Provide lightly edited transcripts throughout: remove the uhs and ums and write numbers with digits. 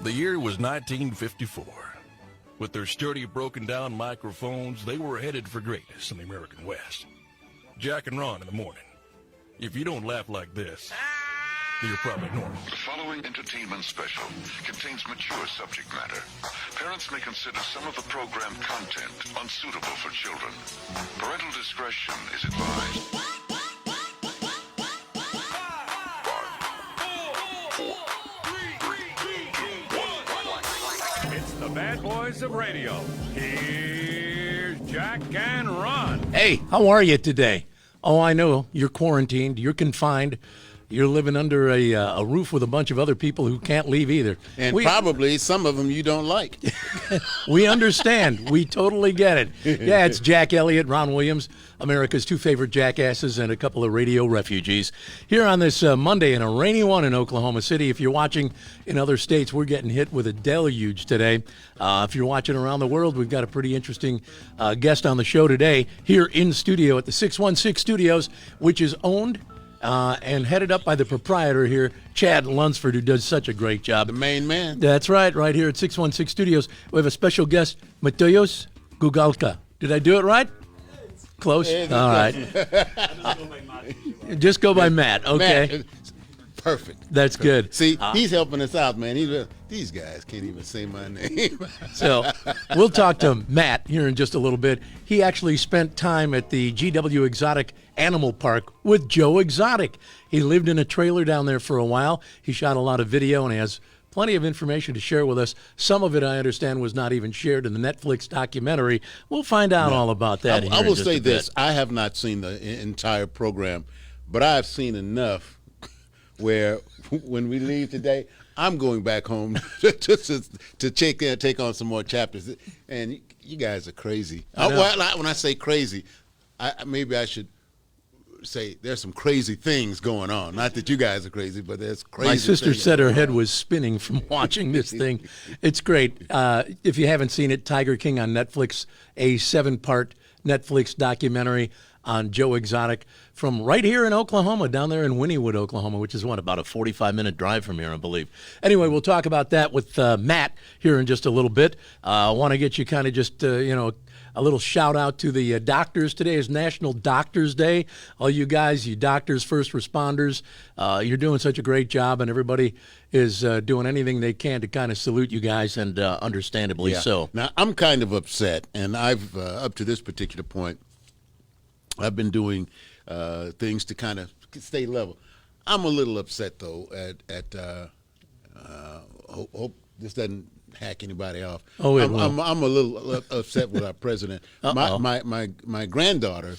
The year was 1954. With their sturdy, broken-down microphones, they were headed for greatness in the American West. Jack and Ron in the morning. If you don't laugh like this, you're probably normal. The following entertainment special contains mature subject matter. Parents may consider some of the program content unsuitable for children. Parental discretion is advised. It's the bad boys of radio. Here's Jack and Ron. Hey, how are you today? Oh, I know. You're quarantined. You're confined. You're living under a roof with a bunch of other people who can't leave either. And probably some of them you don't like. We understand. We totally get it. Yeah, it's Jack Elliott, Ron Williams, America's two favorite jackasses, and a couple of radio refugees. Here on this Monday in a rainy one in Oklahoma City. If you're watching in other states, we're getting hit with a deluge today. If you're watching around the world, we've got a pretty interesting guest on the show today here in studio at the 616 Studios, which is owned and headed up by the proprietor here, Chad Lunsford, who does such a great job. The main man. That's right here at 616 Studios. We have a special guest, Mateusz Gugalka. Did I do it right? Close? All right. Just go by Matt, okay. Matt, perfect. That's good. See, he's helping us out, man. These guys can't even say my name. So we'll talk to Matt here in just a little bit. He actually spent time at the GW Exotic Animal Park with Joe Exotic. He lived in a trailer down there for a while. He shot a lot of video, and he has plenty of information to share with us. Some of it, I understand, was not even shared in the Netflix documentary. We'll find out all about that. I will say this. I have not seen the entire program, but I've seen enough where when we leave today, I'm going back home to take on some more chapters. And you guys are crazy. When I say crazy, maybe I should say there's some crazy things going on. Not that you guys are crazy, but there's crazy. My sister said her head was spinning from watching this thing. It's great. If you haven't seen it, Tiger King on Netflix, a 7-part Netflix documentary on Joe Exotic from right here in Oklahoma, down there in Wynnewood, Oklahoma, which is about a 45-minute drive from here, I believe. Anyway, we'll talk about that with Matt here in just a little bit. I want to get you kind of just, a little shout out to the doctors. Today is National Doctors Day. All you guys, you doctors, first responders, you're doing such a great job, and everybody is doing anything they can to kind of salute you guys, and understandably so. Now, I'm kind of upset, and I've, up to this particular point, I've been doing things to kind of stay level. I'm a little upset, though, at hope this doesn't hack anybody off. Oh, I'm a little upset with our president. My granddaughter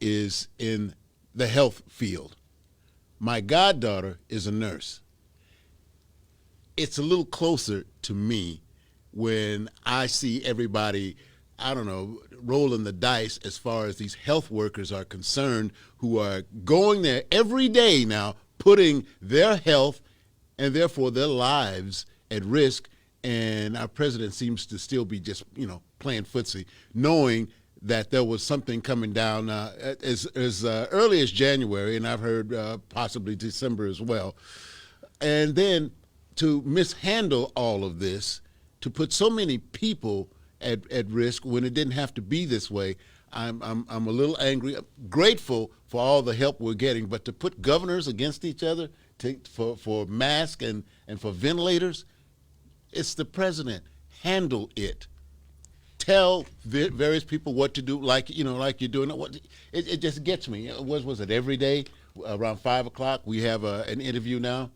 is in the health field. My goddaughter is a nurse. It's a little closer to me when I see everybody, I don't know, rolling the dice as far as these health workers are concerned, who are going there every day now, putting their health and therefore their lives at risk. And our president seems to still be just, playing footsie, knowing that there was something coming down as early as January, and I've heard possibly December as well. And then to mishandle all of this, to put so many people at risk when it didn't have to be this way, I'm a little angry. I'm grateful for all the help we're getting, but to put governors against each other for masks and for ventilators, it's the president. Handle it. Tell various people what to do, like you're doing. It just gets me. Was it every day around 5 o'clock? We have an interview now.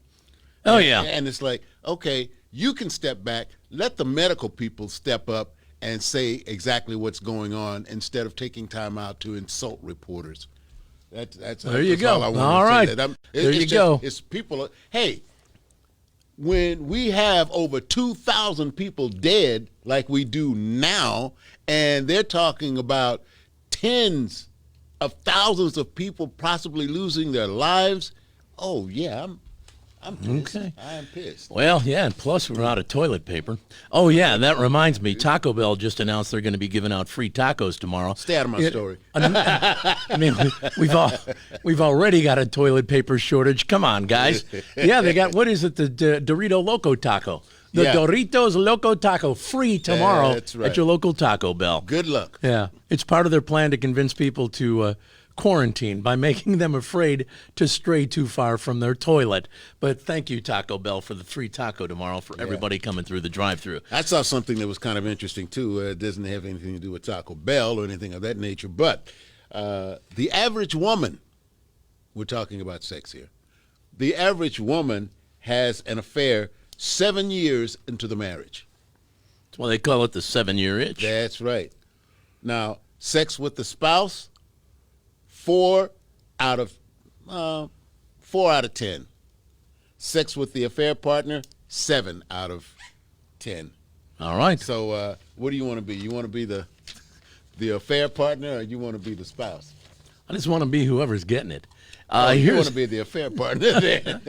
Oh, yeah. And it's like, okay, you can step back. Let the medical people step up and say exactly what's going on instead of taking time out to insult reporters. That's there you go. All I want all to right. say. There you go. It's people. Hey, when we have over 2,000 people dead like we do now, and they're talking about tens of thousands of people possibly losing their lives, oh, yeah, I'm pissed. Okay. I am pissed. Well, yeah, and plus we're out of toilet paper. Oh, yeah, that reminds me. Taco Bell just announced they're going to be giving out free tacos tomorrow. Stay out of my story. I mean, we've already got a toilet paper shortage. Come on, guys. Yeah, they got, what is it, the Dorito Loco Taco. The Yeah. Doritos Loco Taco, free tomorrow That's right. at your local Taco Bell. Good luck. Yeah, it's part of their plan to convince people to quarantine by making them afraid to stray too far from their toilet. But thank you, Taco Bell, for the free taco tomorrow for everybody coming through the drive-thru. I saw something that was kind of interesting, too. It doesn't have anything to do with Taco Bell or anything of that nature, but the average woman, we're talking about sex here, the average woman has an affair 7 years into the marriage. That's why they call it the 7-year itch. That's right. Now, sex with the spouse, 4 out of 10. Sex with the affair partner, 7 out of 10. All right. So, what do you want to be? You want to be the affair partner, or you want to be the spouse? I just want to be whoever's getting it. You want to be the affair partner. Then.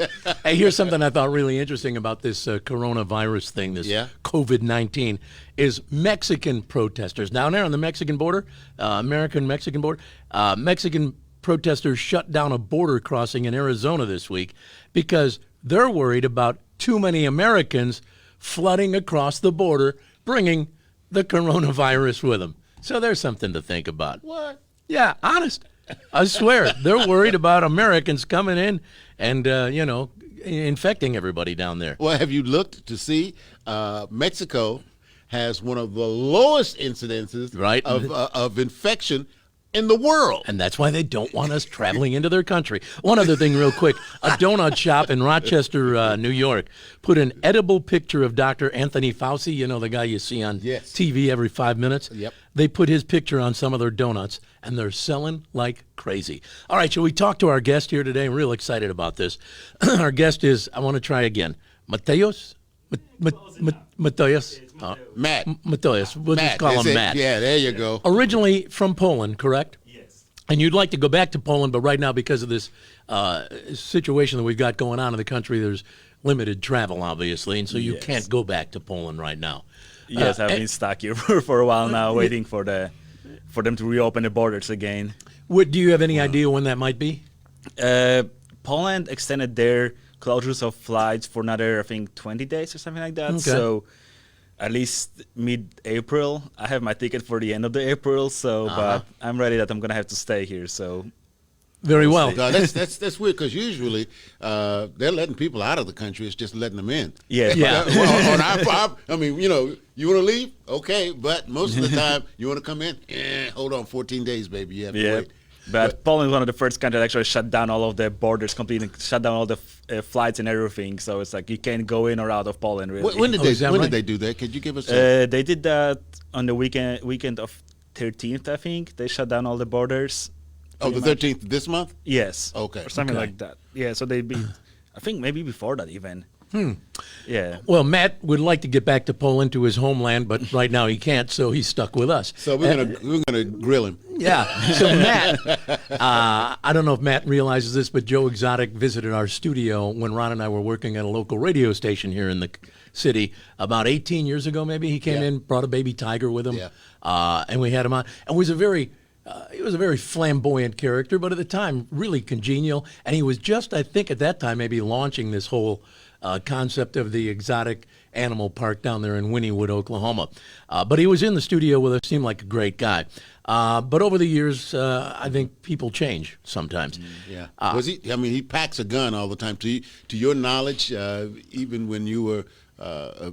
Hey, here's something I thought really interesting about this coronavirus thing, this COVID-19, is Mexican protesters. Down there on the Mexican border, American-Mexican border, Mexican protesters shut down a border crossing in Arizona this week because they're worried about too many Americans flooding across the border, bringing the coronavirus with them. So there's something to think about. What? Yeah, honest. I swear, they're worried about Americans coming in and, infecting everybody down there. Well, have you looked to see Mexico has one of the lowest incidences of infection in the world. And that's why they don't want us traveling into their country. One other thing real quick. A donut shop in Rochester, New York, put an edible picture of Dr. Anthony Fauci, you know, the guy you see on TV every 5 minutes. Yep. They put his picture on some of their donuts, and they're selling like crazy. All right, shall we talk to our guest here today? I'm real excited about this. Our guest is, I want to try again, Mateusz? Mateusz? Matt. Mateusz. We'll just call him Matt. Yeah, there you go. Originally from Poland, correct? Yes. And you'd like to go back to Poland, but right now, because of this situation that we've got going on in the country, there's limited travel, obviously, and so you can't go back to Poland right now. Yes, I've been stuck here for a while now, waiting for them to reopen the borders again. Do you have any idea when that might be? Poland extended their closures of flights for another, I think, 20 days or something like that. Okay. So at least mid-April. I have my ticket for the end of the April, so but I'm ready that I'm going to have to stay here. So very well. No, that's weird because usually they're letting people out of the country. It's just letting them in. Yeah. Well, on our part, I mean, you know, you want to leave? Okay, but most of the time, you want to come in? Hold on, 14 days, baby. You have to wait. But Poland is one of the first countries that actually shut down all of the borders completely, shut down all the flights and everything. So it's like you can't go in or out of Poland, really. When did they do that? Could you give us They did that on the weekend of 13th, I think. They shut down all the borders. Oh, the 13th this month? Yes. Okay. Or something like that. Yeah, so they be, I think maybe before that even. Yeah. Well, Matt would like to get back to Poland, to his homeland, but right now he can't, so he's stuck with us. So we're gonna grill him. Yeah. So Matt, I don't know if Matt realizes this, but Joe Exotic visited our studio when Ron and I were working at a local radio station here in the city about 18 years ago. Maybe he came in, brought a baby tiger with him, and we had him on. And he was a very flamboyant character, but at the time really congenial. And he was just, I think, at that time maybe launching this whole concept of the exotic animal park down there in Wynnewood, Oklahoma. But he was in the studio with us, seemed like a great guy. But over the years, I think people change sometimes. Yeah. Was he? I mean, he packs a gun all the time. To your knowledge, even when you were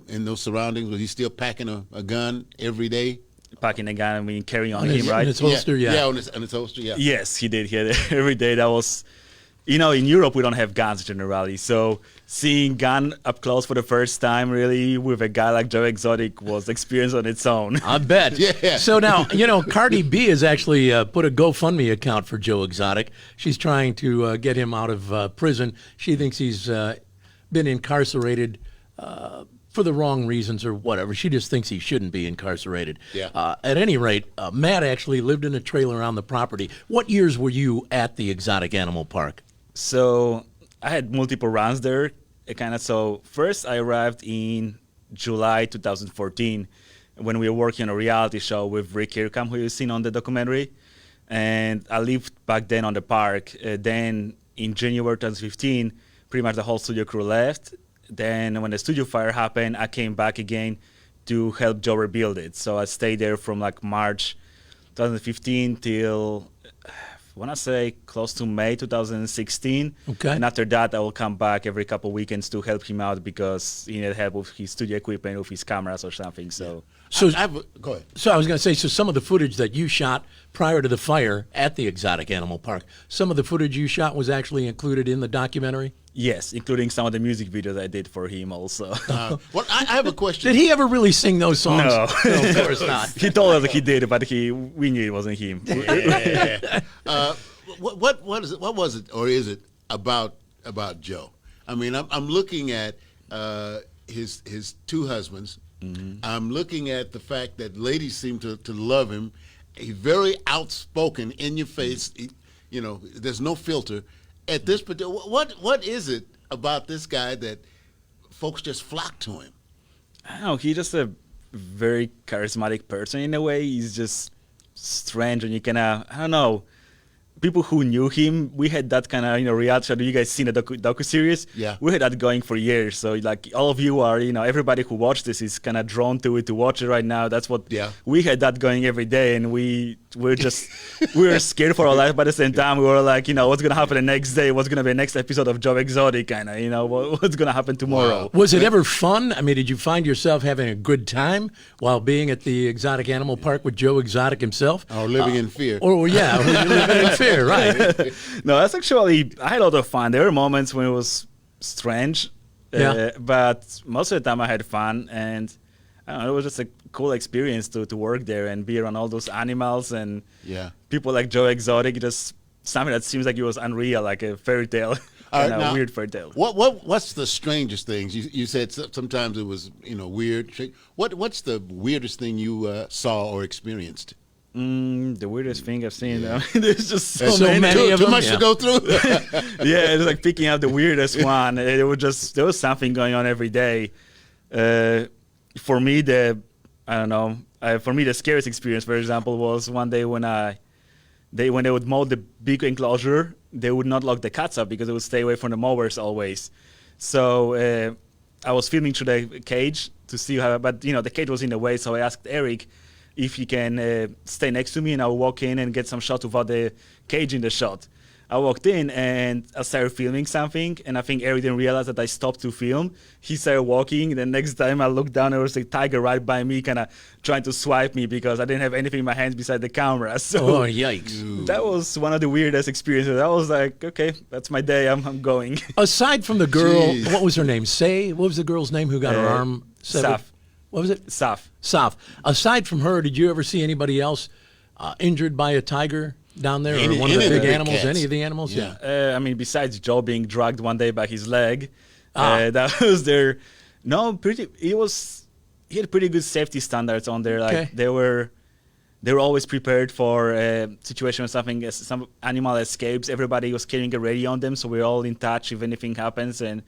in those surroundings, was he still packing a gun every day? Packing a gun, I mean, carrying on him, right? In his holster, Yeah, on his holster, yeah. Yes, he did. He had it every day. That was, you know, in Europe we don't have guns generally, so seeing gun up close for the first time, really, with a guy like Joe Exotic was experience on its own. I bet. Yeah. So now, you know, Cardi B has actually put a GoFundMe account for Joe Exotic. She's trying to get him out of prison. She thinks he's been incarcerated for the wrong reasons or whatever. She just thinks he shouldn't be incarcerated. Yeah. At any rate, Matt actually lived in a trailer on the property. What years were you at the Exotic Animal Park? So I had multiple runs there. So first I arrived in July 2014 when we were working on a reality show with Rick Kirkham, who you've seen on the documentary. And I lived back then on the park. Then in January 2015, pretty much the whole studio crew left. then when the studio fire happened, I came back again to help Joe rebuild it. So I stayed there from like March 2015 till, I want to say, close to May 2016. Okay. And after that, I will come back every couple of weekends to help him out because he needed help with his studio equipment, with his cameras or something. So. So, Go ahead. so I was going to say, so some of the footage that you shot prior to the fire at the exotic animal park, some of the footage you shot was actually included in the documentary? Yes, including some of the music videos I did for him also. Well, I have a question. Did he ever really sing those songs? No. Of course not. He told us that he did, but we knew it wasn't him. What was it, or is it about Joe? I mean, I'm looking at his two husbands. Mm-hmm. I'm looking at the fact that ladies seem to love him. He's very outspoken, in your face. There's no filter. At this particular, what is it about this guy that folks just flock to him? I don't know. He's just a very charismatic person in a way. He's just strange, and you kind of, I don't know. People who knew him, we had that kind of reality show. Do you guys seen the docu series? Yeah, we had that going for years. So like all of you are, everybody who watched this is kind of drawn to it to watch it right now. That's what we had that going every day, and we were scared for our life. But at the same time, we were like, what's gonna happen the next day? What's gonna be the next episode of Joe Exotic? Kind of, what's gonna happen tomorrow? Wow. Was it ever fun? I mean, did you find yourself having a good time while being at the exotic animal park with Joe Exotic himself? Or living in fear? Or living in fear. Right. No, that's actually, I had a lot of fun. There were moments when it was strange, but most of the time I had fun, and I don't know, it was just a cool experience to work there and be around all those animals and people like Joe Exotic. Just something that seems like it was unreal, like a fairy tale, a weird fairy tale. What's the strangest things? You said sometimes it was weird. What's the weirdest thing you saw or experienced? The weirdest thing I've seen. There's just so many of them. Too much to go through. Yeah, it's like picking out the weirdest one. There was something going on every day. For me, the scariest experience, for example, was one day when they would mow the big enclosure, they would not lock the cats up because they would stay away from the mowers always. So I was filming through the cage to see how, but the cage was in the way, so I asked Eric if he can stay next to me, and I'll walk in and get some shot without the cage in the shot. I walked in and I started filming something, and I think Eric didn't realize that I stopped to film. He started walking. The next time I looked down, there was a tiger right by me, kind of trying to swipe me because I didn't have anything in my hands besides the camera. So yikes. That was one of the weirdest experiences. I was like, okay, that's my day. I'm going. Aside from the girl, what was her name? What was the girl's name who got her arm severed? Saf. What was it? Saf. Aside from her, did you ever see anybody else injured by a tiger down there, or one of the big animals? Cats. Any of the animals? I mean, besides Joe being dragged one day by his leg, that was there. No, he had pretty good safety standards on there. Like they were always prepared for a situation when some animal escapes. Everybody was carrying a radio on them, so we're all in touch if anything happens, and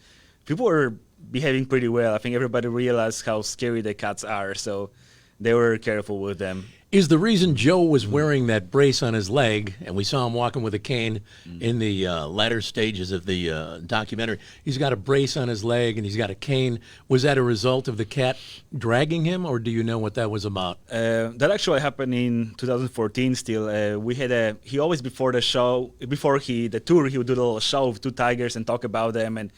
people were behaving pretty well. I think everybody realized how scary the cats are, so they were careful with them. Is the reason Joe was wearing that brace on his leg, and we saw him walking with a cane in the latter stages of the documentary, he's got a brace on his leg and he's got a cane. Was that a result of the cat dragging him, or do you know what that was about? That actually happened in 2014 still. He always before the tour, he would do a little show of two tigers and talk about them and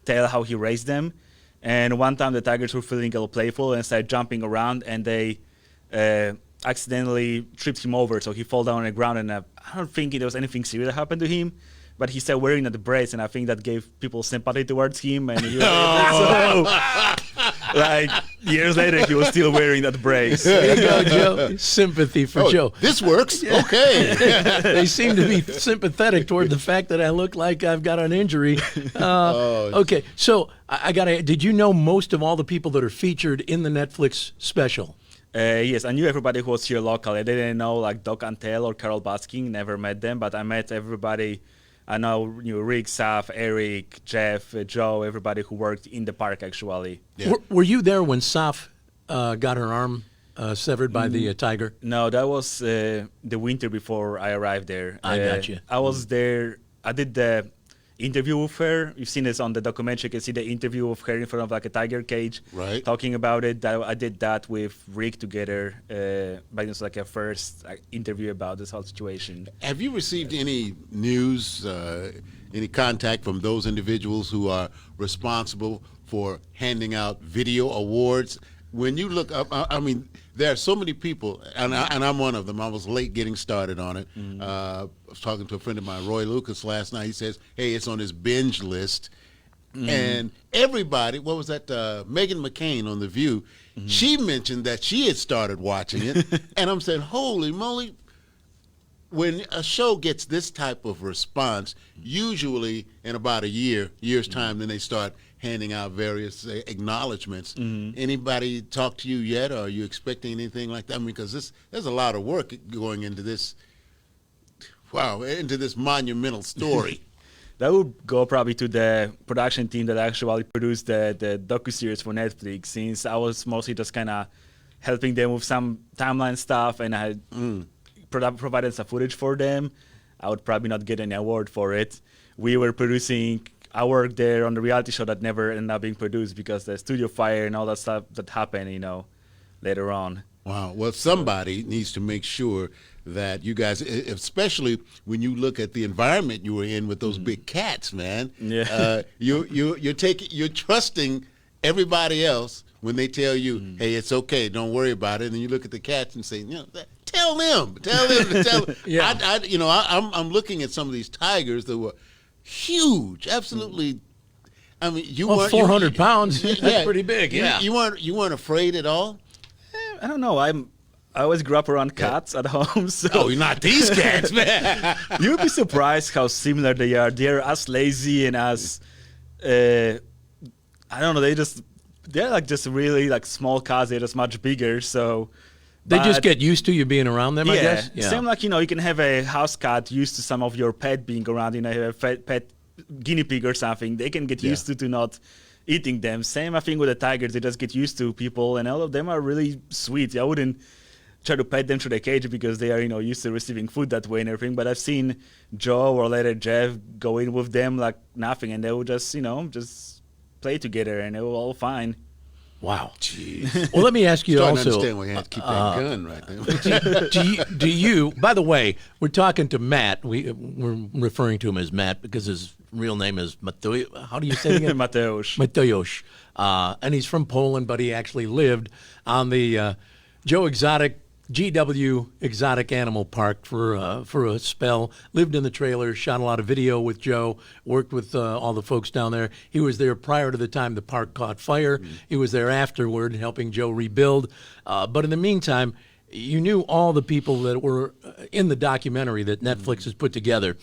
tell how he raised them. And one time the tigers were feeling a little playful and started jumping around, and they accidentally tripped him over, so he fell down on the ground, and I don't think there was anything serious that happened to him, but he started wearing the brace, and I think that gave people sympathy towards him, and he was like years later he was still wearing that brace. There you go, Joe. Sympathy for Joe. This works. Okay. They seem to be sympathetic toward the fact that I look like I've got an injury. Okay, so did you know most of all the people that are featured in the Netflix special? Yes, I knew everybody who was here locally. I didn't know like Doc Antel or Carol Baskin, never met them, but I met everybody. I know Rick, Saf, Eric, Jeff, Joe, everybody who worked in the park actually. Yeah. Were you there when Saf got her arm severed by the tiger? No, that was the winter before I arrived there. I got you. I was there. I did interview with her. You've seen this on the documentary. You can see the interview of her in front of like a tiger cage, Right. talking about it. I did that with Rick together, but it was like a first interview about this whole situation. Have you received any news, any contact from those individuals who are responsible for handing out video awards? When you look up, I mean, there are so many people, and I'm one of them. I was late getting started on it. I was talking to a friend of mine, Roy Lucas, last night. He says, hey, it's on his binge list. And everybody, what was that, Meghan McCain on The View, she mentioned that she had started watching it. And I'm saying, holy moly, when a show gets this type of response, usually in about a year's time, then they start handing out various acknowledgments. Anybody talk to you yet? Or are you expecting anything like that? I mean, because there's a lot of work going into this, into this monumental story. That would go probably to the production team that actually produced the docuseries for Netflix, since I was mostly just kind of helping them with some timeline stuff, and I had provided some footage for them. I would probably not get any award for it. We were producing, I worked there on the reality show that never ended up being produced because the studio fire and all that stuff that happened, later on. Wow. Well, somebody needs to make sure that you guys, especially when you look at the environment you were in with those big cats, man. Yeah. You're trusting everybody else when they tell you, hey, it's okay, don't worry about it. And then you look at the cats and say, tell them. Yeah. I'm looking at some of these tigers that were huge, absolutely. I mean, you weren't 400 pounds. That's pretty big. Yeah. You weren't afraid at all. I don't know. I always grew up around cats at home, so Oh, you're not these cats, man. you'd be surprised how similar they are. They're as lazy and as I don't know. They're like just really like small cats. They're just much bigger, so They just get used to you being around them, I guess? Yeah. Same like, you can have a house cat used to some of your pet being around. Have a pet guinea pig or something. They can get used to not eating them. Same, I think, with the tigers. They just get used to people, and all of them are really sweet. I wouldn't try to pet them through the cage because they are, used to receiving food that way and everything. But I've seen Joe or later Jeff go in with them like nothing, and they will just, just play together, and they were all fine. Wow. Jeez. Well, let me ask you Starting to also. understand why you had to keep that gun right there. do you, by the way, we're talking to Matt. We're referring to him as Matt because his real name is Mateusz. How do you say it again? Mateusz. Mateusz. And he's from Poland, but he actually lived on the Joe Exotic GW Exotic Animal Park for a spell. Lived in the trailer, shot a lot of video with Joe, worked with all the folks down there. He was there prior to the time the park caught fire. He was there afterward, helping Joe rebuild. But in the meantime, you knew all the people that were in the documentary that Netflix has put together.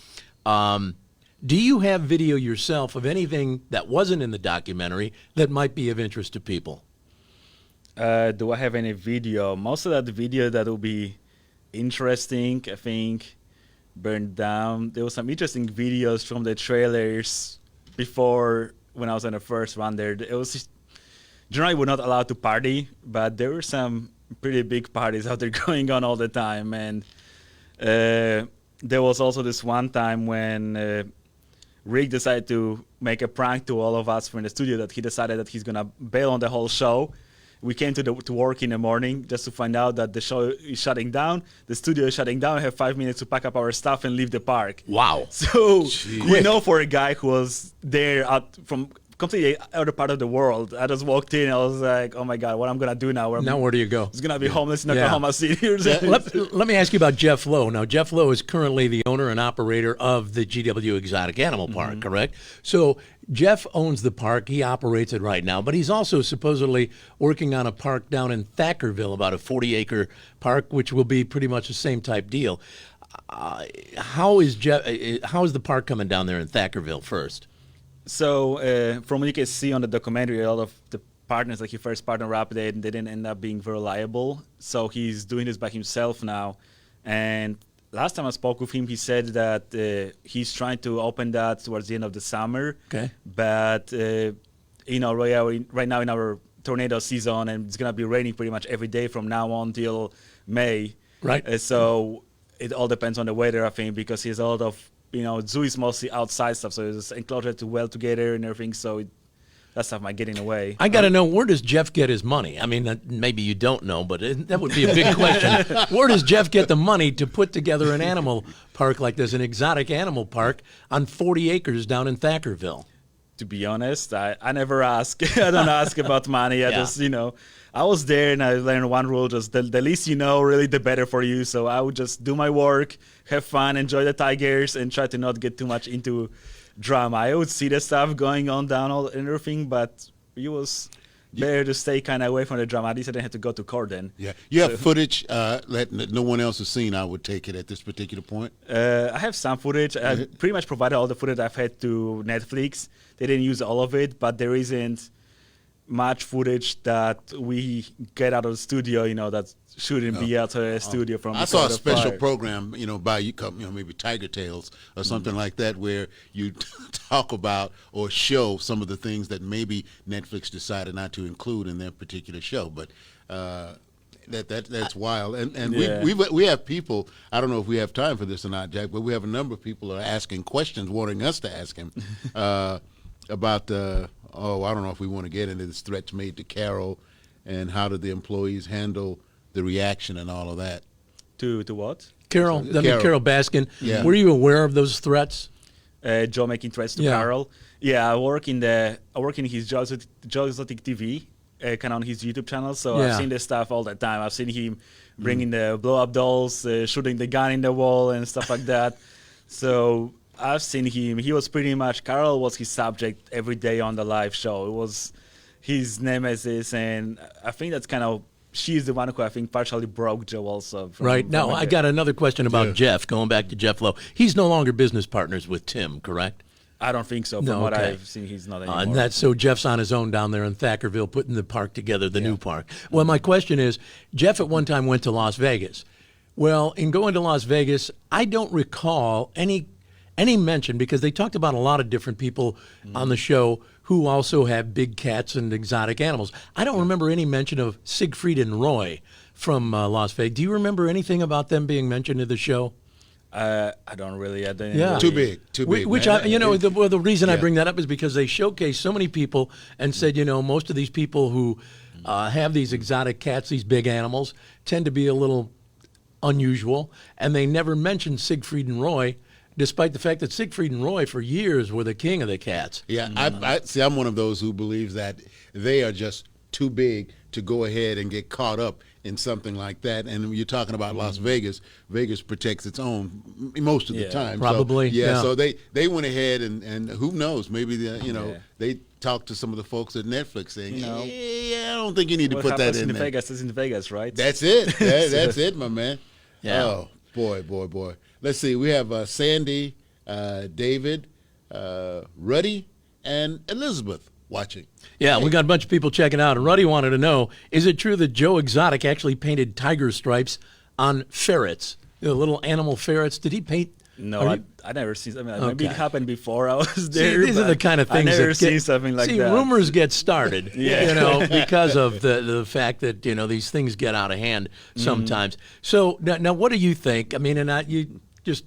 Do you have video yourself of anything that wasn't in the documentary that might be of interest to people? Do I have any video? Most of that video that will be interesting, I think, burned down. There was some interesting videos from the trailers before when I was on the first run there. It was generally we're not allowed to party, but there were some pretty big parties out there going on all the time. And there was also this one time when Rick decided to make a prank to all of us from the studio that he decided that he's going to bail on the whole show. We came to work in the morning just to find out that the show is shutting down, the studio is shutting down. We have 5 minutes to pack up our stuff and leave the park. Wow. So, for a guy who was there from completely other part of the world, I just walked in, I was like, oh my God, what I'm going to do now? Now where do you go? It's going to be homeless in Oklahoma City or something. Let me ask you about Jeff Lowe. Now, Jeff Lowe is currently the owner and operator of the GW Exotic Animal Park, correct? So Jeff owns the park. He operates it right now, but he's also supposedly working on a park down in Thackerville, about a 40-acre park, which will be pretty much the same type deal. How is the park coming down there in Thackerville first? So from what you can see on the documentary, a lot of the partners, like your first partner up, they didn't end up being very reliable. So he's doing this by himself now. And last time I spoke with him, he said that he's trying to open that towards the end of the summer. Okay. But, right now in our tornado season, and it's going to be raining pretty much every day from now on till May. Right. So it all depends on the weather, I think, because he has a lot of zoo is mostly outside stuff, so it's enclosure to well together and everything. So that stuff might get in the way. I got to know, where does Jeff get his money? I mean, maybe you don't know, but that would be a big question. Where does Jeff get the money to put together an animal park like this, an exotic animal park on 40 acres down in Thackerville? To be honest, I never ask. I don't ask about money. I just, I was there and I learned one rule: just the least you know, really, the better for you. So I would just do my work, have fun, enjoy the tigers, and try to not get too much into drama. I would see the stuff going on down all and everything, but it was better to stay kind of away from the drama. At least I didn't have to go to court then. Yeah, you have footage that no one else has seen, I would take it, at this particular point? I have some footage. I pretty much provided all the footage I've had to Netflix. They didn't use all of it, but there isn't much footage that we get out of the studio, that shouldn't be out of the studio from. I saw a special fire. program, by maybe Tiger Tales or something like that, where you talk about or show some of the things that maybe Netflix decided not to include in their particular show. But that's wild. And we have people. I don't know if we have time for this or not, Jack, but we have a number of people that are asking questions, wanting us to ask him about. I don't know if we want to get into this threats made to Carol, and how did the employees handle the reaction and all of that. To what? Carol Baskin. Yeah. Were you aware of those threats? Joe making threats to Carol. Yeah, I work in his Joe Exotic TV, kind of on his YouTube channel. So I've seen this stuff all the time. I've seen him bringing the blow-up dolls, shooting the gun in the wall and stuff like that. So I've seen him. He was pretty much, Carol was his subject every day on the live show. It was his nemesis, and I think that's kind of, she's the one who I think partially broke Joe also. Now, I got another question about Jeff, going back to Jeff Lowe. He's no longer business partners with Tim, correct? I don't think so. From what I've seen, he's not anymore. And that's so Jeff's on his own down there in Thackerville, putting the park together, the new park. Well, my question is, Jeff at one time went to Las Vegas. Well, in going to Las Vegas, I don't recall any mention, because they talked about a lot of different people on the show who also have big cats and exotic animals. I don't remember any mention of Siegfried and Roy from Las Vegas. Do you remember anything about them being mentioned in the show? I don't really. I didn't really. Too big. Which the reason I bring that up is because they showcase so many people and said, most of these people who have these exotic cats, these big animals, tend to be a little unusual, and they never mentioned Siegfried and Roy, despite the fact that Siegfried and Roy for years were the king of the cats. Yeah, I'm one of those who believes that they are just too big to go ahead and get caught up in something like that. And when you're talking about Las Vegas, Vegas protects its own most of the time. Probably. So they went ahead and who knows, maybe they talked to some of the folks at Netflix saying, I don't think you need to put that in there. Vegas is in Vegas, right? That's it. That's it, my man. Yeah. Oh, boy. Let's see. We have Sandy, David, Ruddy, and Elizabeth watching. Yeah, we got a bunch of people checking out. And Ruddy wanted to know, is it true that Joe Exotic actually painted tiger stripes on ferrets, the little animal ferrets? Did he paint? No, I never seen. Maybe it happened before I was there. See, these are the kind of things I never that seen something like that. Rumors get started, because of the fact that these things get out of hand sometimes. So now, what do you think? I mean, and you just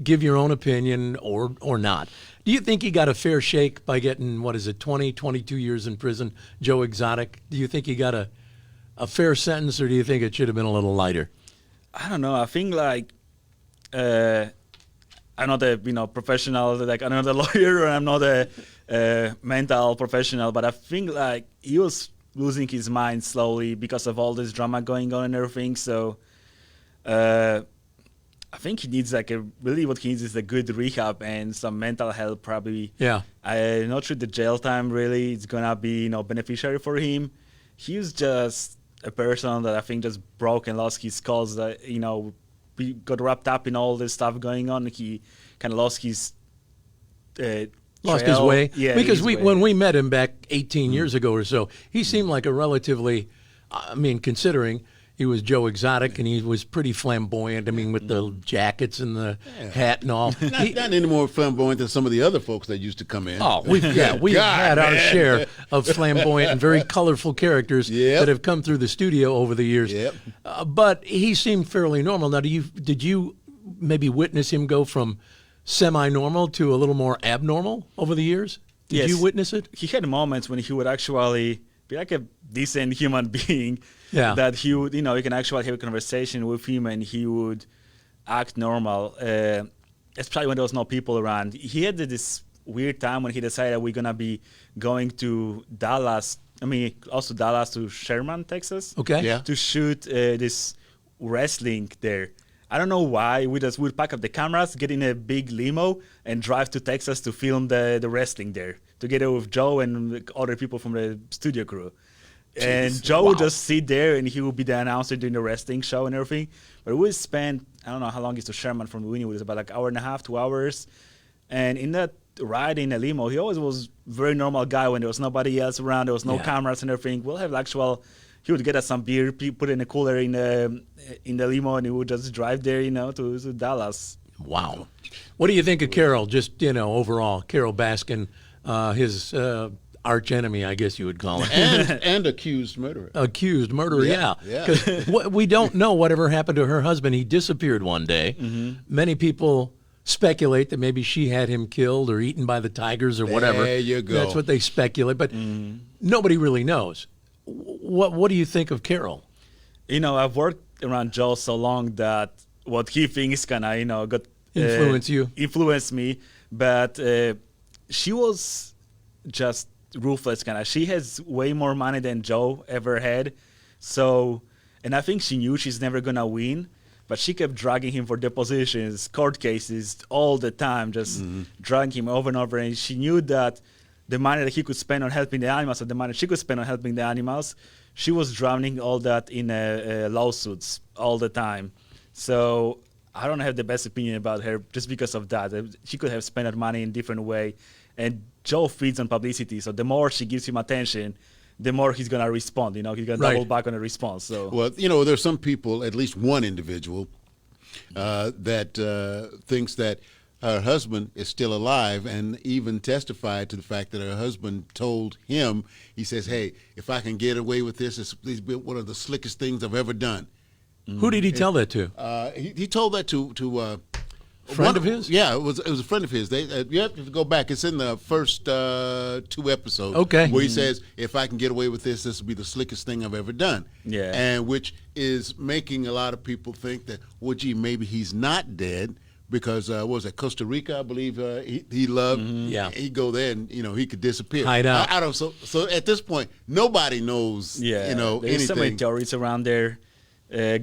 give your own opinion or not. Do you think he got a fair shake by getting 22 years in prison, Joe Exotic? Do you think he got a fair sentence, or do you think it should have been a little lighter? I don't know. I think I'm not a professional, like I'm not a lawyer, or I'm not a mental professional, but I think he was losing his mind slowly because of all this drama going on and everything. So I think he needs what he needs is a good rehab and some mental help probably. Yeah. I'm not sure the jail time really is gonna be beneficiary for him. He was just a person that I think just broke and lost his cause. We got wrapped up in all this stuff going on. He kind of lost his way. Yeah, because when we met him back 18 years ago or so, he seemed like a relatively, considering he was Joe Exotic and he was pretty flamboyant. With the jackets and the hat and all. Not any more flamboyant than some of the other folks that used to come in. Oh, we've had our share of flamboyant and very colorful characters that have come through the studio over the years. Yep. But he seemed fairly normal. Now, did you maybe witness him go from semi-normal to a little more abnormal over the years? Did Yes. you witness it? He had moments when he would actually be like a decent human being. Yeah. That he would, you can actually have a conversation with him and he would act normal. Especially when there was no people around. He had this weird time when he decided we're gonna be going to Dallas. Also Dallas to Sherman, Texas. Okay. Yeah. To shoot this wrestling there. I don't know why. We just would pack up the cameras, get in a big limo, and drive to Texas to film the wrestling there, together with Joe and other people from the studio crew. And Joe would just sit there, and he would be the announcer during the wrestling show and everything. But we spent, I don't know how long is to Sherman from Winniewood. It's about like hour and a half, 2 hours. And in that ride in a limo, he always was a very normal guy when there was nobody else around. There was no cameras and everything. We'll have he would get us some beer, put it in a cooler in the limo, and he would just drive there, to Dallas. Wow. What do you think of Carol, just, overall, Carol Baskin, his arch enemy, I guess you would call it. and accused murderer. Accused murderer, yeah. Yeah. 'Cause we don't know whatever happened to her husband. He disappeared one day. Mm-hmm. Many people speculate that maybe she had him killed or eaten by the tigers or whatever. There you go. That's what they speculate, but nobody really knows. What do you think of Carol? I've worked around Joe so long that what he thinks kind of, got influenced me. But she was just ruthless kind of. She has way more money than Joe ever had. So, and I think she knew she's never gonna win, but she kept dragging him for depositions, court cases all the time, just dragging him over and over. And she knew that the money that he could spend on helping the animals and the money she could spend on helping the animals, she was drowning all that in lawsuits all the time. So I don't have the best opinion about her just because of that. She could have spent that money in a different way. And Joe feeds on publicity, so the more she gives him attention, the more he's going to respond. He's going to double back on the response. So, well, there's some people, at least one individual, that thinks that her husband is still alive, and even testified to the fact that her husband told him, he says, "Hey, if I can get away with this, it's one of the slickest things I've ever done." Who did he tell that to? He told that to a friend of his? Yeah, it was a friend of his. You have to go back. It's in the first 2 episodes. Okay. Where he says, "If I can get away with this, this will be the slickest thing I've ever done." Yeah. And which is making a lot of people think that, well, gee, maybe he's not dead. Because what was it, Costa Rica? I believe he loved. Yeah, he'd go there and he could disappear. Hide out. I don't. So at this point, nobody knows. there's anything. so many theories around there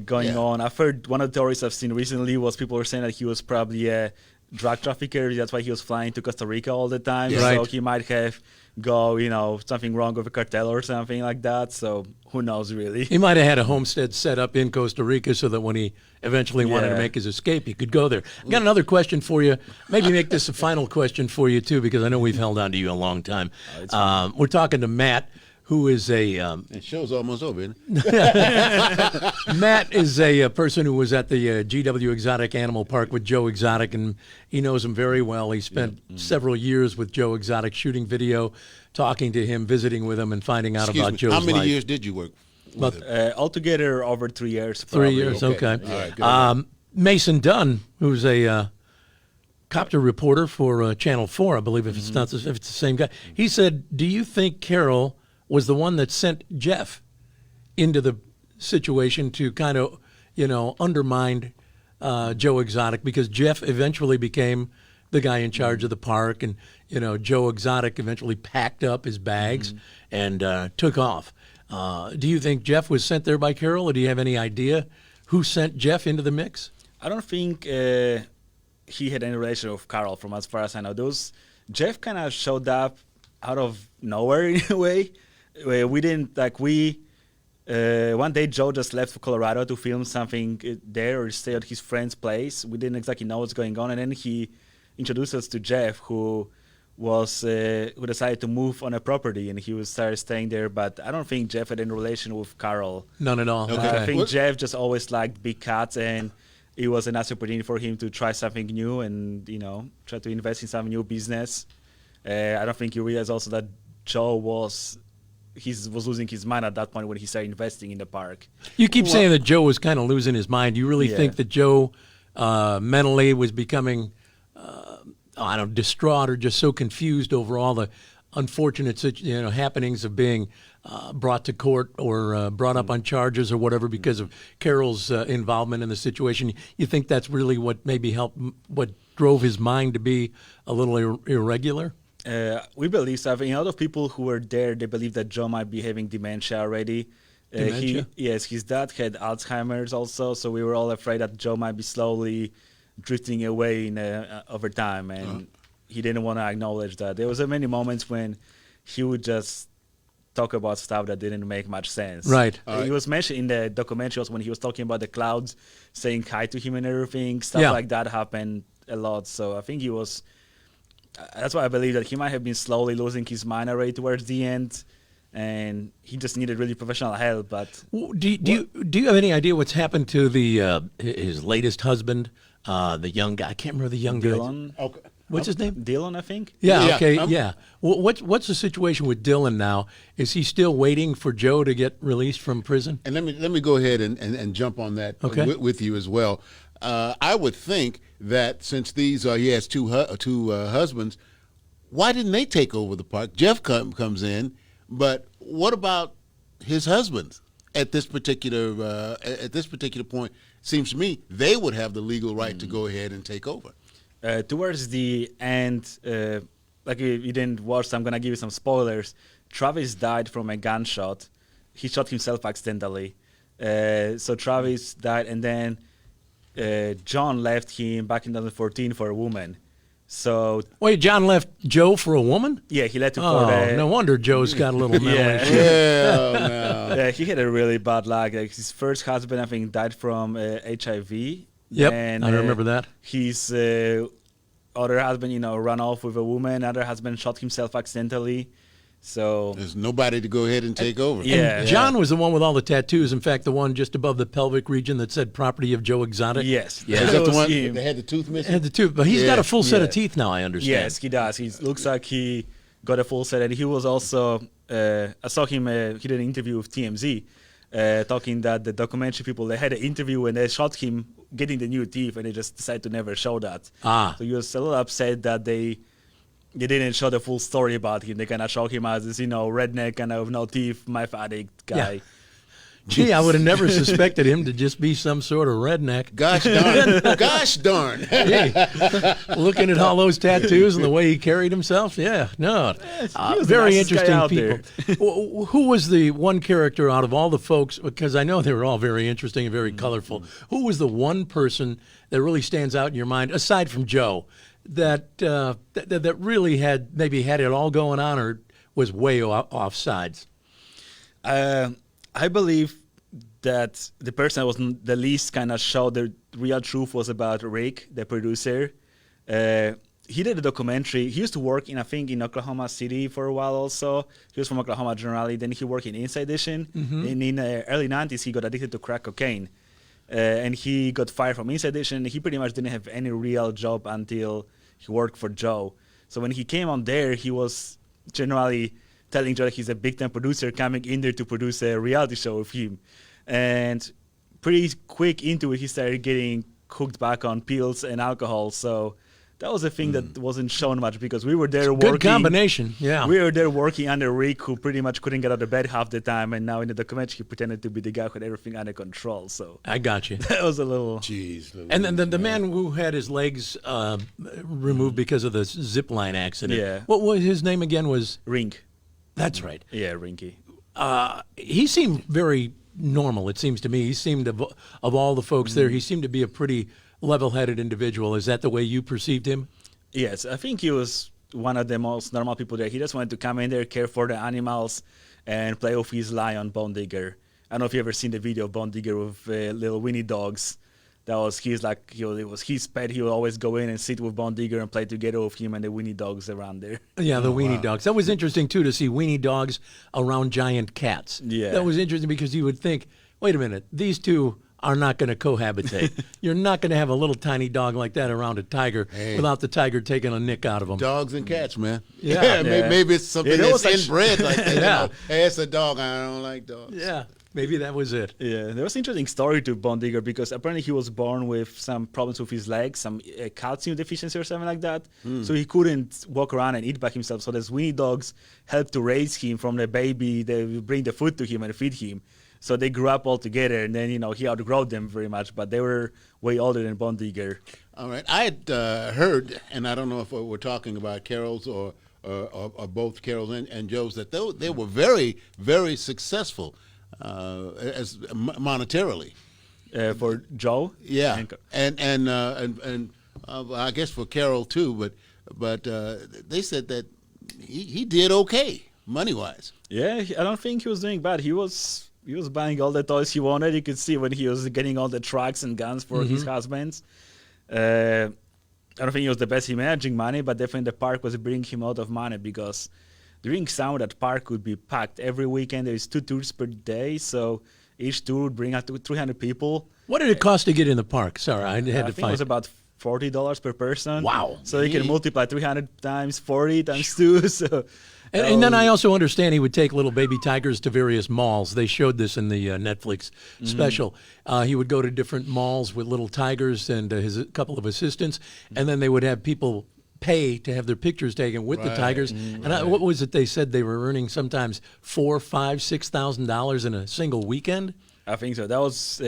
going on. I've heard one of the theories I've seen recently was people were saying that he was probably a drug trafficker. That's why he was flying to Costa Rica all the time. Yeah. So Right. he might have something wrong with a cartel or something like that. So who knows really? He might have had a homestead set up in Costa Rica so that when he eventually wanted to make his escape, he could go there. I've got another question for you. Maybe make this a final question for you, too, because I know we've held on to you a long time. We're talking to Matt, who is The show's almost over, isn't it? Matt is a person who was at the GW Exotic Animal Park with Joe Exotic, and he knows him very well. He spent several years with Joe Exotic shooting video, talking to him, visiting with him, and finding out about Joe's How many life. years did you work with him? Altogether, over 3 years. 3 Probably. years, okay. All right, good. Mason Dunn, who's a copter reporter for Channel 4, I believe, if it's not, if it's the same guy. He said, "Do you think Carol was the one that sent Jeff into the situation to kind of, undermine Joe Exotic, because Jeff eventually became the guy in charge of the park, and Joe Exotic eventually packed up his bags and took off. Do you think Jeff was sent there by Carol, or do you have any idea who sent Jeff into the mix? I don't think he had any relation with Carol, from as far as I know. Jeff kind of showed up out of nowhere in a way. We didn't one day Joe just left for Colorado to film something there or stay at his friend's place. We didn't exactly know what's going on, and then he introduced us to Jeff, who decided to move on a property, and he started staying there. But I don't think Jeff had any relation with Carol. None at all. Okay. I think Jeff just always liked big cats, and it was a nice opportunity for him to try something new and try to invest in some new business. I don't think he realized also that Joe was losing his mind at that point when he started investing in the park. You keep saying that Joe was kind of losing his mind. You really think that Joe mentally was becoming I don't know, distraught or just so confused over all the unfortunate happenings of being brought to court or brought up on charges or whatever because of Carroll's involvement in the situation. You think that's really what maybe what drove his mind to be a little irregular? We believe so. I think a lot of people who were there, they believe that Joe might be having dementia already. Dementia? Yes, his dad had Alzheimer's also, so we were all afraid that Joe might be slowly drifting away over time, and he didn't want to acknowledge that. There was many moments when he would just talk about stuff that didn't make much sense. Right. He was mentioned in the documentary also when he was talking about the clouds, saying hi to him and everything. Stuff like that happened a lot, so I think he was... That's why I believe that he might have been slowly losing his mind already towards the end, and he just needed really professional help. But do you have any idea what's happened to his latest husband, the young guy? I can't remember the young Dylan, guy. Okay. What's his name? Dylan, I think. Yeah. Okay. Yeah. What's the situation with Dylan now? Is he still waiting for Joe to get released from prison? And let me go ahead and jump on that with you as well. I would think that since he has two husbands, why didn't they take over the park? Jeff comes in, but what about his husbands at this particular point? Seems to me they would have the legal right to go ahead and take over. Towards the end, like you didn't watch, so I'm gonna give you some spoilers. Travis died from a gunshot. He shot himself accidentally. So Travis died, and then John left him back in 2014 for a woman. So wait, John left Joe for a woman? Yeah, he left him for the... no wonder Joe's got a little mental issue. Yeah, he had a really bad luck. Like his first husband, I think, died from HIV. Yep, and, I remember that. His other husband, ran off with a woman. Other husband shot himself accidentally. So there's nobody to go ahead and take over. Yeah, John was the one with all the tattoos. In fact, the one just above the pelvic region that said "Property of Joe Exotic." Yes, yeah. Is that the one that had the tooth missing? Had the tooth, but he's got a full set of teeth now. I understand. Yes, he does. He looks like he got a full set, and he was also. I saw him. He did an interview with TMZ, talking that the documentary people they had an interview and they shot him getting the new teeth, and they just decided to never show that. So he was a little upset that they didn't show the full story about him. They kind of show him as this, redneck kind of no teeth, meth addict guy. Yeah. Gee, I would have never suspected him to just be some sort of redneck. Gosh darn. Gosh darn. Hey, looking at all those tattoos and the way he carried himself, very interesting people. Who was the one character out of all the folks, because I know they were all very interesting and very colorful, who was the one person that really stands out in your mind, aside from Joe, that really had it all going on or was way off sides? I believe that the person that was the least kind of showed the real truth was about Rick, the producer. He did a documentary. He used to work in Oklahoma City for a while also. He was from Oklahoma generally. Then he worked in Inside Edition. And in the early 90s, he got addicted to crack cocaine. And he got fired from Inside Edition. He pretty much didn't have any real job until he worked for Joe. So when he came on there, he was generally telling Joe that he's a big-time producer coming in there to produce a reality show with him. And pretty quick into it, he started getting hooked back on pills and alcohol. So that was a thing that wasn't shown much because we were there working. Good combination, yeah. We were there working under Rick, who pretty much couldn't get out of bed half the time. And now in the documentary, he pretended to be the guy who had everything under control. So I got you. That was a little... Jeez. And then the man who had his legs removed because of the zip line accident. Yeah. What was his name again? Was Rink. That's right. Yeah, Rinky. He seemed very normal, it seems to me. He seemed, of all the folks there, he seemed to be a pretty level-headed individual. Is that the way you perceived him? Yes, I think he was one of the most normal people there. He just wanted to come in there, care for the animals, and play with his lion, Bone Digger. I don't know if you've ever seen the video of Bone Digger with little Winnie dogs. That was it was his pet. He would always go in and sit with Bone Digger and play together with him and the weenie dogs around there. Yeah, the weenie dogs. That was interesting too to see weenie dogs around giant cats. Yeah, that was interesting because you would think, wait a minute, these two are not going to cohabitate. You're not going to have a little tiny dog like that around a tiger without the tiger taking a nick out of them. Dogs and cats, man. Yeah. Maybe it's something that's inbred like that. Yeah. Hey, it's a dog. I don't like dogs. Yeah. Maybe that was it. Yeah, there was an interesting story to Bondiger because apparently he was born with some problems with his legs, some calcium deficiency or something like that. So he couldn't walk around and eat by himself. So the Sweeney dogs helped to raise him from the baby. They would bring the food to him and feed him. So they grew up all together, and then he outgrew them very much. But they were way older than Bondiger. All right. I had heard, and I don't know if we're talking about Carol's or both Carol's and Joe's, that they were very, very successful as monetarily. For Joe? Yeah, and I guess for Carol too. But they said that he did okay money-wise. Yeah, I don't think he was doing bad. He was buying all the toys he wanted. You could see when he was getting all the trucks and guns for his husbands. I don't think he was the best in managing money, but definitely the park was bringing him a lot of money because during summer that park would be packed every weekend. There is 2 tours per day, so each tour would bring up to 300 people. What did it cost to get in the park? Sorry, I had to think find. it was about $40 per person. Wow. So you can multiply 300 times 40 times 2. So. And then I also understand he would take little baby tigers to various malls. They showed this in the Netflix special. He would go to different malls with little tigers and a couple of assistants, and then they would have people pay to have their pictures taken with the tigers. And what was it they said they were earning sometimes $4,000, $5,000, $6,000 in a single weekend? I think so. That was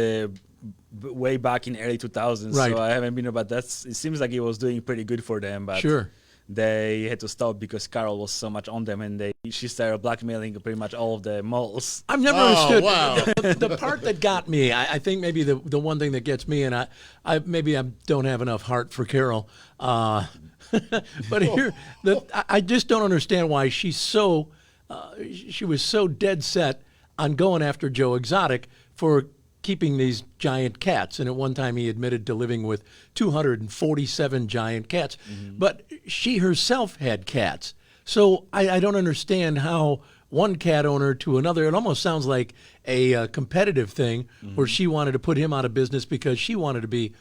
way back in early 2000s. Right. So I haven't been, but it seems like it was doing pretty good for them. But Sure. They had to stop because Carol was so much on them, and she started blackmailing pretty much all of the malls. I've never understood wow. the part that got me. I think maybe the one thing that gets me, and I don't have enough heart for Carol. But here, I just don't understand why she was so dead set on going after Joe Exotic for keeping these giant cats. And at one time he admitted to living with 247 giant cats. But she herself had cats. So I don't understand how one cat owner to another, it almost sounds like a competitive thing where she wanted to put him out of business because she wanted to be,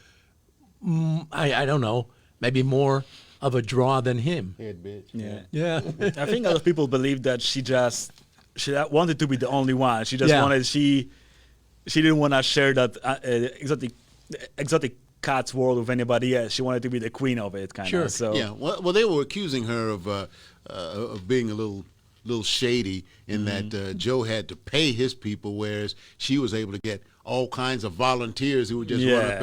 I don't know, maybe more of a draw than him. Head bitch. Yeah. I think a lot of people believe that she wanted to be the only one. She just wanted, she didn't want to share that exotic cats world with anybody else. She wanted to be the queen of it, kind of. Sure. So Yeah. Well, they were accusing her of being a little shady in that Joe had to pay his people, whereas she was able to get all kinds of volunteers who would just run up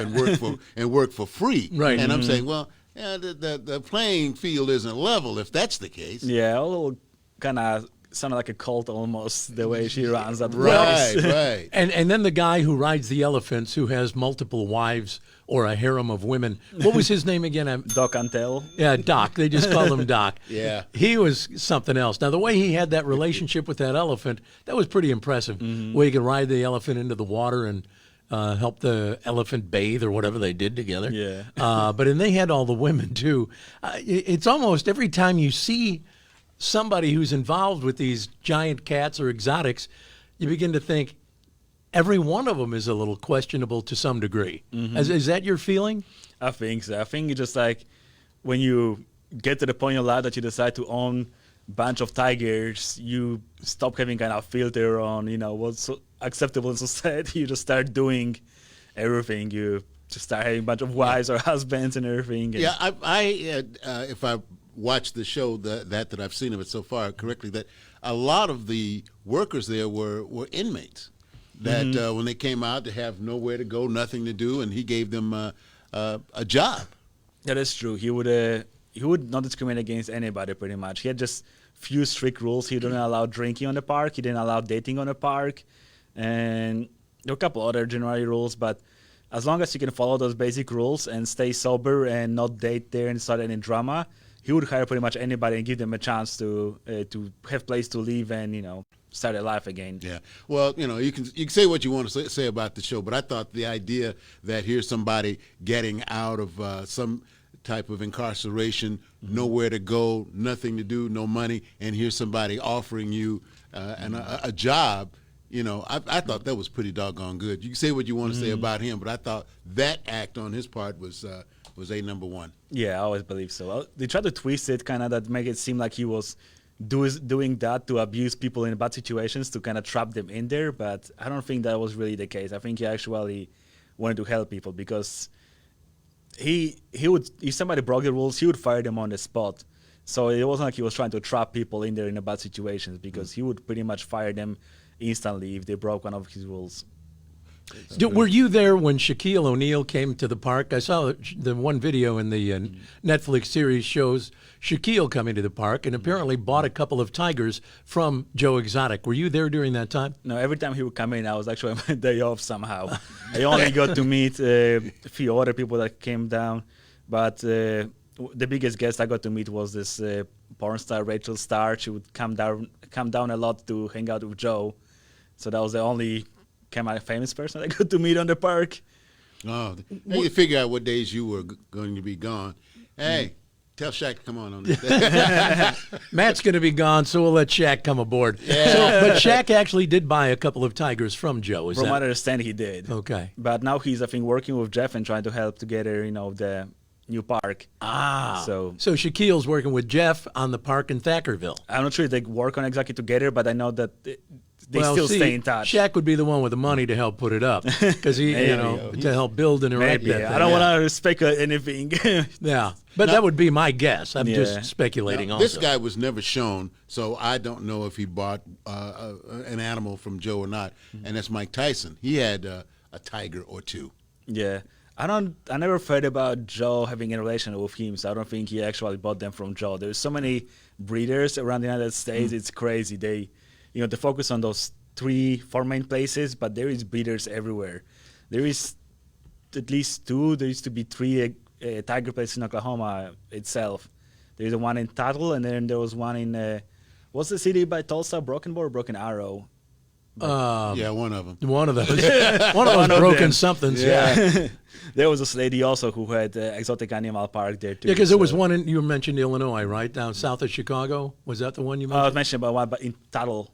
and work for free. Right. And I'm saying, well, yeah, the playing field isn't level if that's the case. yeah, a little kind of sounded like a cult almost the way she runs that Right, race. right. And then the guy who rides the elephants, who has multiple wives or a harem of women. What was his name again? Doc Antel. Yeah, Doc. They just called him Doc. Yeah. He was something else. Now, the way he had that relationship with that elephant, that was pretty impressive. Where he could ride the elephant into the water and help the elephant bathe or whatever they did together. Yeah. And they had all the women, too. It's almost every time you see somebody who's involved with these giant cats or exotics, you begin to think every one of them is a little questionable to some degree. Is that your feeling? I think so. I think it's just like when you get to the point in life that you decide to own a bunch of tigers, you stop having kind of filter on, what's acceptable in society. You just start doing everything. You just start having a bunch of wives or husbands and everything. And Yeah, if I watched the show that I've seen of it so far correctly, that a lot of the workers there were inmates that when they came out, they have nowhere to go, nothing to do, and he gave them a job. That is true. He would not discriminate against anybody pretty much. He had just few strict rules. He didn't allow drinking on the park. He didn't allow dating on the park. And there were a couple other general rules, but as long as you can follow those basic rules and stay sober and not date there and start any drama, he would hire pretty much anybody and give them a chance to have place to live and, start their life again. Yeah. Well, you can say what you want to say about the show, but I thought the idea that here's somebody getting out of some type of incarceration, nowhere to go, nothing to do, no money, and here's somebody offering you a job, I thought that was pretty doggone good. You can say what you want to say about him, but I thought that act on his part was a number one. Yeah, I always believe so. They tried to twist it, kind of that make it seem like he was doing that to abuse people in bad situations to kind of trap them in there. But I don't think that was really the case. I think he actually wanted to help people because he would, if somebody broke the rules, he would fire them on the spot. So it wasn't like he was trying to trap people in there in a bad situations because he would pretty much fire them instantly if they broke one of his rules. Were you there when Shaquille O'Neal came to the park? I saw the one video in the Netflix series shows Shaquille coming to the park and apparently bought a couple of tigers from Joe Exotic. Were you there during that time? No, every time he would come in, I was actually on my day off somehow. I only got to meet a few other people that came down, but the biggest guest I got to meet was this porn star, Rachel Starr. She would come down a lot to hang out with Joe. So that was the only kind of famous person I got to meet on the park. Oh, now you figure out what days you were going to be gone. Hey, tell Shaq to come on this day. Matt's going to be gone, so we'll let Shaq come aboard. Yeah. But Shaq actually did buy a couple of tigers from Joe. From what I understand, he did. Okay. But now he's, I think, working with Jeff and trying to help together, the new park. So Shaquille's working with Jeff on the park in Thackerville. I'm not sure if they work on exactly together, but I know that they still stay in touch. Shaq would be the one with the money to help put it up because he, to help build and erect that thing. I don't want to speculate anything. Yeah, but that would be my guess. I'm just speculating. Now, also, this guy was never shown, so I don't know if he bought an animal from Joe or not. And that's Mike Tyson. He had a tiger or two. Yeah. I never heard about Joe having a relation with him, so I don't think he actually bought them from Joe. There's so many breeders around the United States, it's crazy. They focus on those 3-4 main places, but there is breeders everywhere. There is at least 2. There used to be 3 tiger places in Oklahoma itself. There's the one in Tuttle, and then there was one in, what's the city by Tulsa? Broken Bow or Broken Arrow? Yeah, one of them. one of those, one of those broken somethings. Yeah. There was this lady also who had exotic animal park there too. Yeah, because there was one you mentioned Illinois, right down south of Chicago. Was that the one you mentioned? I was mentioning about one, but in Tuttle.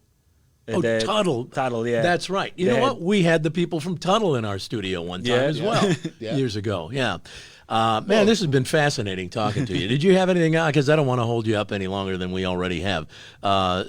Tuttle. Tuttle, yeah. That's right. You know what? We had the people from Tuttle in our studio one time as well, years ago. Yeah. Man, this has been fascinating talking to you. Did you have anything? Because I don't want to hold you up any longer than we already have.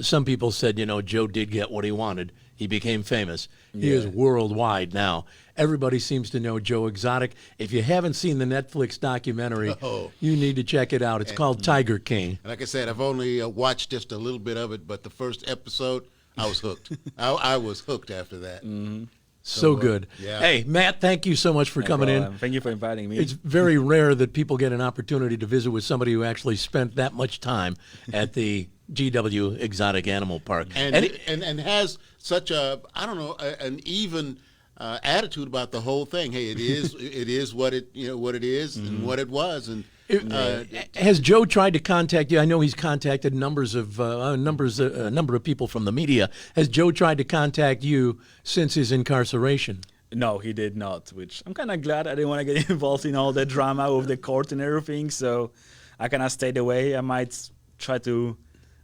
Some people said, Joe did get what he wanted. He became famous. He is worldwide now. Everybody seems to know Joe Exotic. If you haven't seen the Netflix documentary, you need to check it out. It's called Tiger King. Like I said, I've only watched just a little bit of it, but the first episode, I was hooked. I was hooked after that. Mm-hmm. So good. Yeah. Hey, Matt, thank you so much for coming in. Thank you for inviting me. It's very rare that people get an opportunity to visit with somebody who actually spent that much time at the GW Exotic Animal Park. And has such an even attitude about the whole thing. Hey, it is what it is and what it was. And has Joe tried to contact you? I know he's contacted a number of people from the media. Has Joe tried to contact you since his incarceration? No, he did not, which I'm kind of glad. I didn't want to get involved in all the drama with the court and everything, so I kind of stayed away. I might try to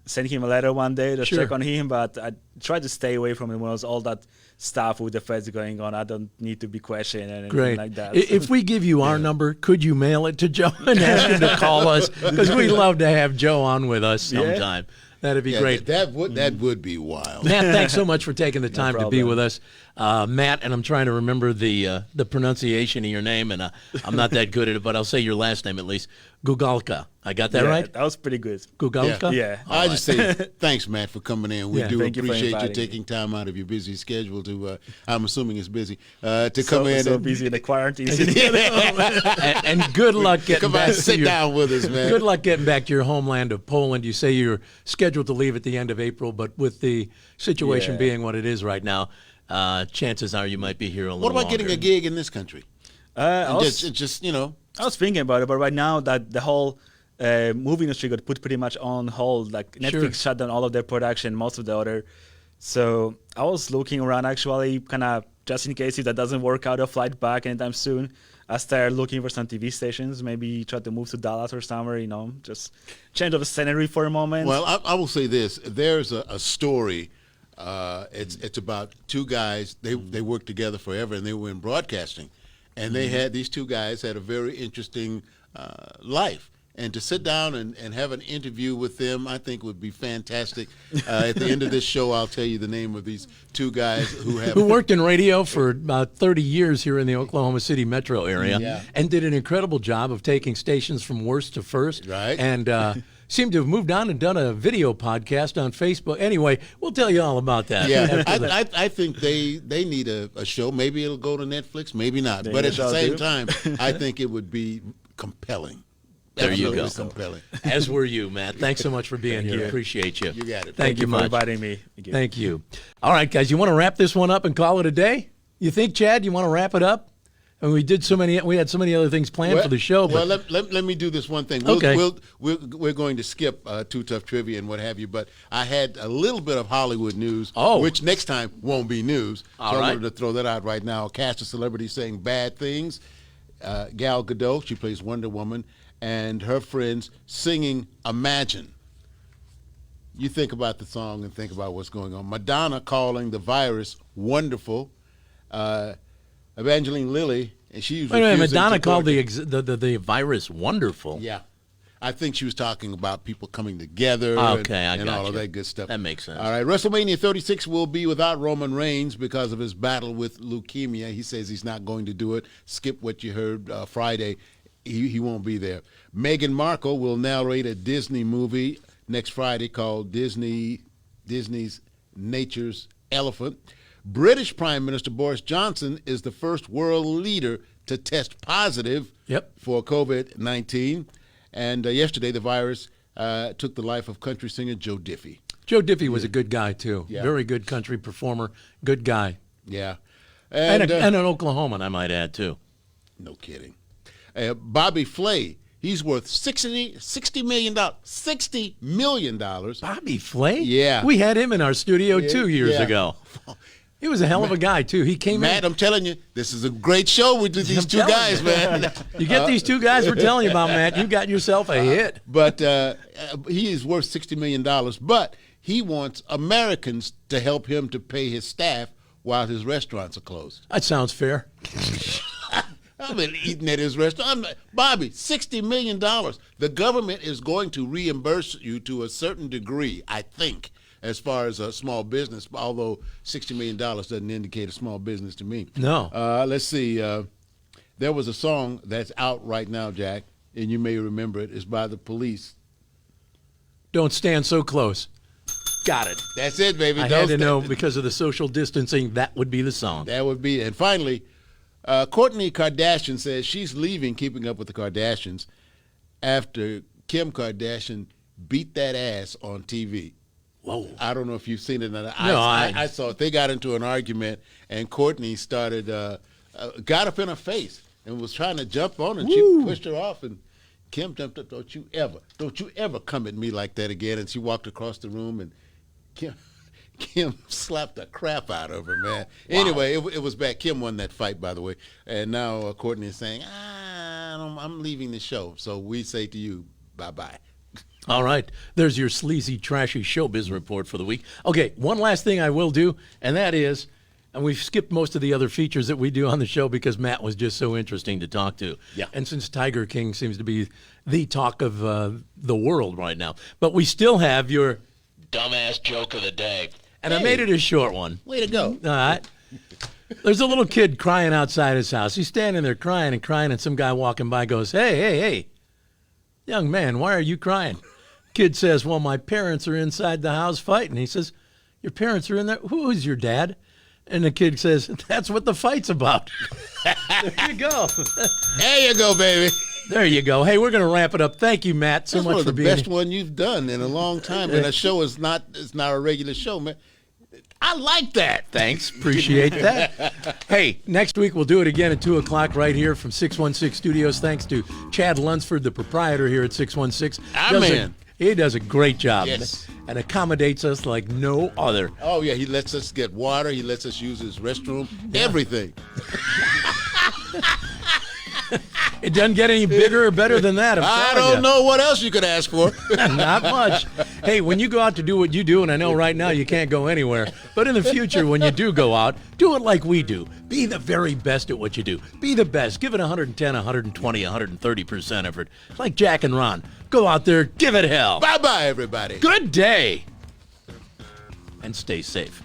send him a letter one day to check on him, but I tried to stay away from him when it was all that stuff with the feds going on. I don't need to be questioned and anything like that. If we give you our number, could you mail it to Joe and ask him to call us? Because we'd love to have Joe on with us sometime. That'd be great. That would be wild. Matt, thanks so much for taking the time to be with us. Matt, and I'm trying to remember the pronunciation of your name, and I'm not that good at it, but I'll say your last name at least. Gugalka. I got that right? That was pretty good. Gugalka? Yeah. I just say thanks, Matt, for coming in. We do Thank you appreciate you taking time out of your busy schedule to, I'm assuming it's busy, to come in. So busy in the quarantine. And good luck getting back. Sit down with us, man. Good luck getting back to your homeland of Poland. You say you're scheduled to leave at the end of April, but with the situation being what it is right now, chances are you might be here a little What about longer. getting a gig in this country? I was thinking about it, but right now that the whole movie industry got put pretty much on hold. Like Netflix shut down all of their production, most of the other. So I was looking around actually, kind of just in case if that doesn't work out, a flight back anytime soon. I started looking for some TV stations, maybe try to move to Dallas or somewhere, just change of the scenery for a moment. Well, I will say this. There's a story. It's about two guys. They worked together forever, and they were in broadcasting. And they had these two guys had a very interesting life. And to sit down and have an interview with them, I think would be fantastic. At the end of this show, I'll tell you the name of these two guys who worked in radio for about 30 years here in the Oklahoma City metro area, and did an incredible job of taking stations from worst to first. Right. And seem to have moved on and done a video podcast on Facebook. Anyway, we'll tell you all about that. Yeah, I think they need a show. Maybe it'll go to Netflix, maybe not. But at the same time, I think it would be compelling. There you go. Compelling. As were you, Matt. Thanks so much for being here. Appreciate you. You got it. Thank you for much. inviting me. Thank you. All right, guys, you want to wrap this one up and call it a day? You think, Chad, you want to wrap it up? And we had so many other things planned for the show. Well, let me do this one thing. We're going to skip Too Tough Trivia and what have you, but I had a little bit of Hollywood news, which next time won't be news. All so right. I wanted to throw that out right now. A cast of celebrities saying bad things. Gal Gadot, she plays Wonder Woman, and her friends singing Imagine. You think about the song and think about what's going on. Madonna calling the virus wonderful. Evangeline Lilly, and she was refusing Madonna to called the virus wonderful. Yeah. I think she was talking about people coming together and all of that good stuff. That makes sense. All right, WrestleMania 36 will be without Roman Reigns because of his battle with leukemia. He says he's not going to do it. Skip what you heard Friday. He won't be there. Meghan Markle will narrate a Disney movie next Friday called Disney's Nature's Elephant. British Prime Minister Boris Johnson is the first world leader to test positive for COVID-19. And yesterday, the virus took the life of country singer Joe Diffie. Joe Diffie was a good guy, too. Yeah. Very good country performer. Good guy. Yeah. And an Oklahoman, I might add, too. No kidding. Bobby Flay, he's worth $60 million. $60 million. Bobby Flay? Yeah. We had him in our studio 2 years ago. He was a hell of a guy, too. He came Matt, I'm telling you, this is a great show with these two guys, man. You get these two guys we're telling you about, Matt, you got yourself a hit. But he is worth $60 million, but he wants Americans to help him to pay his staff while his restaurants are closed. That sounds fair. I've been eating at his restaurant. Bobby, $60 million. The government is going to reimburse you to a certain degree, I think, as far as a small business, although $60 million doesn't indicate a small business to me. No. Let's see. There was a song that's out right now, Jack, and you may remember it. It's by the Police. Don't stand so close. Got it. That's it, baby. I had to know because of the social distancing, that would be the song. That would be. And finally, Kourtney Kardashian says she's leaving Keeping Up with the Kardashians after Kim Kardashian beat that ass on TV. Whoa. I don't know if you've seen it. I saw it. They got into an argument, and Kourtney started, got up in her face and was trying to jump on her, and she pushed her off, and Kim jumped up. Don't you ever come at me like that again. And she walked across the room, and Kim slapped the crap out of her, man. Wow. Anyway, it was bad. Kim won that fight, by the way. And now Kourtney is saying, I'm leaving the show. So we say to you, bye-bye. All right. There's your sleazy, trashy showbiz report for the week. Okay, one last thing I will do, and that is, and we've skipped most of the other features that we do on the show because Matt was just so interesting to talk to. Yeah. And since Tiger King seems to be the talk of the world right now. But we still have your dumbass joke of the day. And I made it a short one. Way to go. All right. There's a little kid crying outside his house. He's standing there crying, and some guy walking by goes, hey, young man, why are you crying? Kid says, well, my parents are inside the house fighting. He says, your parents are in there? Who is your dad? And the kid says, that's what the fight's about. There you go. There you go, baby. There you go. Hey, we're going to wrap it up. Thank you, Matt, so much for being here. That's one of the best one you've done in a long time. And a show is not a regular show, man. I like that. Thanks. Appreciate that. Hey, next week we'll do it again at 2 o'clock right here from 616 Studios. Thanks to Chad Lunsford, the proprietor here at 616. Man. He does a great job. Yes. And accommodates us like no other. Oh, yeah. He lets us get water. He lets us use his restroom. Yeah. Everything. It doesn't get any bigger or better than that. I don't know what else you could ask for. Not much. Hey, when you go out to do what you do, and I know right now you can't go anywhere, but in the future when you do go out, do it like we do. Be the very best at what you do. Be the best. Give it 110, 120, 130% effort. Like Jack and Ron. Go out there, give it hell. Bye-bye, everybody. Good day. And stay safe.